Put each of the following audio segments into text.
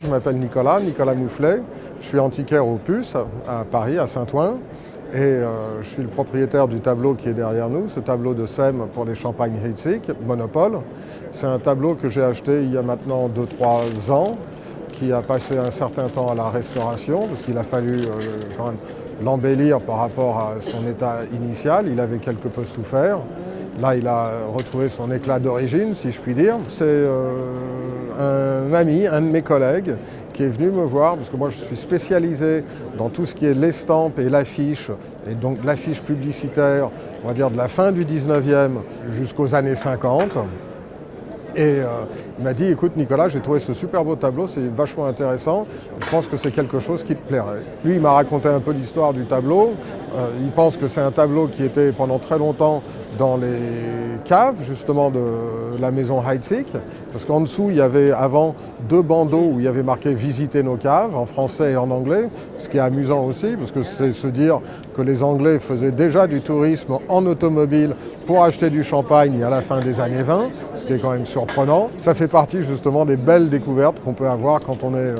Je m'appelle Nicolas Mouflet, je suis antiquaire au Puce à Paris, à Saint-Ouen, et je suis le propriétaire du tableau qui est derrière nous, ce tableau de Sem pour les champagnes Heidsieck, Monopole. C'est un tableau que j'ai acheté il y a maintenant 2-3 ans, qui a passé un certain temps à la restauration, parce qu'il a fallu quand même l'embellir par rapport à son état initial, il avait quelque peu souffert. Là, il a retrouvé son éclat d'origine, si je puis dire. C'est un ami, un de mes collègues, qui est venu me voir, parce que moi je suis spécialisé dans tout ce qui est l'estampe et l'affiche, et donc l'affiche publicitaire, on va dire de la fin du 19e jusqu'aux années 50. Et il m'a dit, écoute Nicolas, j'ai trouvé ce super beau tableau, c'est vachement intéressant, je pense que c'est quelque chose qui te plairait. Lui, il m'a raconté un peu l'histoire du tableau. Il pense que c'est un tableau qui était pendant très longtemps dans les caves justement de la maison Heidsieck, parce qu'en dessous il y avait avant 2 bandeaux où il y avait marqué « Visiter nos caves » en français et en anglais, ce qui est amusant aussi, parce que c'est se dire que les Anglais faisaient déjà du tourisme en automobile pour acheter du champagne à la fin des années 20, ce qui est quand même surprenant. Ça fait partie justement des belles découvertes qu'on peut avoir quand on est,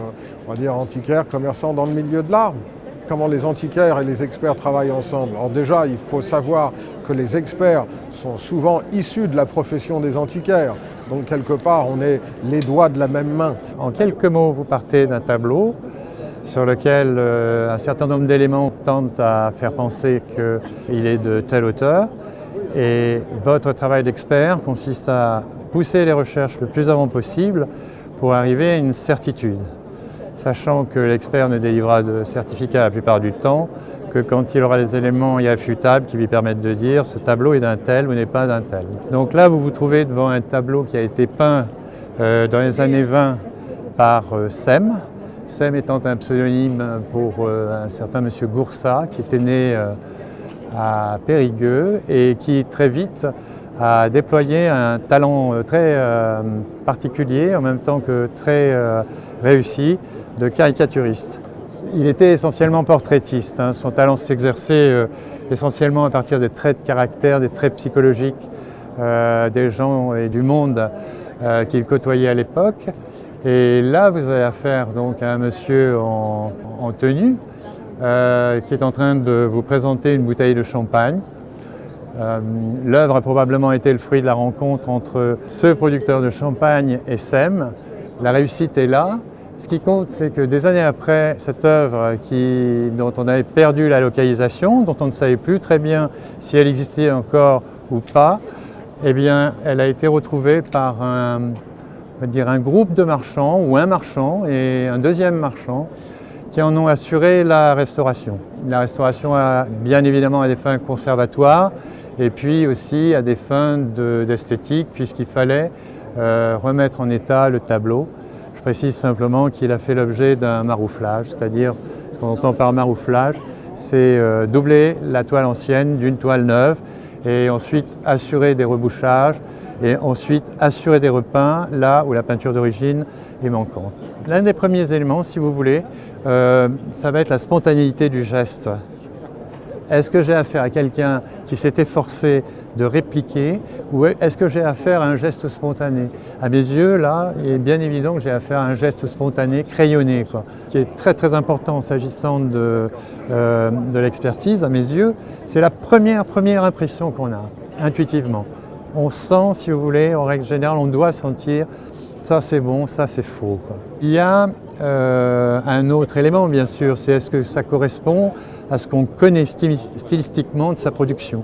on va dire, antiquaire, commerçant dans le milieu de l'art. Comment les antiquaires et les experts travaillent ensemble. Alors déjà, il faut savoir que les experts sont souvent issus de la profession des antiquaires. Donc quelque part, on est les doigts de la même main. En quelques mots, vous partez d'un tableau sur lequel un certain nombre d'éléments tentent à faire penser qu'il est de tel auteur. Et votre travail d'expert consiste à pousser les recherches le plus avant possible pour arriver à une certitude. Sachant que l'expert ne délivrera de certificat la plupart du temps que quand il aura les éléments irréfutables qui lui permettent de dire ce tableau est d'un tel ou n'est pas d'un tel. Donc là, vous vous trouvez devant un tableau qui a été peint dans les années 20 par Sem. Sem étant un pseudonyme pour un certain monsieur Goursat qui était né à Périgueux et qui très vite a déployé un talent très particulier en même temps que très réussi de caricaturiste. Il était essentiellement portraitiste. Son talent s'exerçait essentiellement à partir des traits de caractère, des traits psychologiques des gens et du monde qu'il côtoyait à l'époque. Et là, vous avez affaire donc à un monsieur en tenue qui est en train de vous présenter une bouteille de champagne. L'œuvre a probablement été le fruit de la rencontre entre ce producteur de champagne et Sem. La réussite est là. Ce qui compte, c'est que des années après, cette œuvre dont on avait perdu la localisation, dont on ne savait plus très bien si elle existait encore ou pas, eh bien, elle a été retrouvée par on va dire un groupe de marchands ou un marchand et un deuxième marchand qui en ont assuré la restauration. La restauration a bien évidemment à des fins conservatoires et puis aussi à des fins d'esthétique puisqu'il fallait remettre en état le tableau. Je précise simplement qu'il a fait l'objet d'un marouflage, c'est-à-dire ce qu'on entend par marouflage, c'est doubler la toile ancienne d'une toile neuve et ensuite assurer des rebouchages et ensuite assurer des repeints là où la peinture d'origine est manquante. L'un des premiers éléments, si vous voulez, ça va être la spontanéité du geste. Est-ce que j'ai affaire à quelqu'un qui s'est efforcé de répliquer ou est-ce que j'ai affaire à un geste spontané? À mes yeux, là, il est bien évident que j'ai affaire à un geste spontané, crayonné, qui est très très important s'agissant de l'expertise. À mes yeux, c'est la première impression qu'on a, intuitivement. On sent, si vous voulez, en règle générale, on doit sentir ça c'est bon, ça c'est faux. Il y a un autre élément, bien sûr, c'est est-ce que ça correspond à ce qu'on connaît stylistiquement de sa production.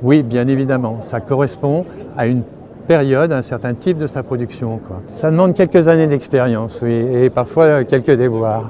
Oui, bien évidemment, ça correspond à une période, à un certain type de sa production. Ça demande quelques années d'expérience, oui, et parfois quelques déboires.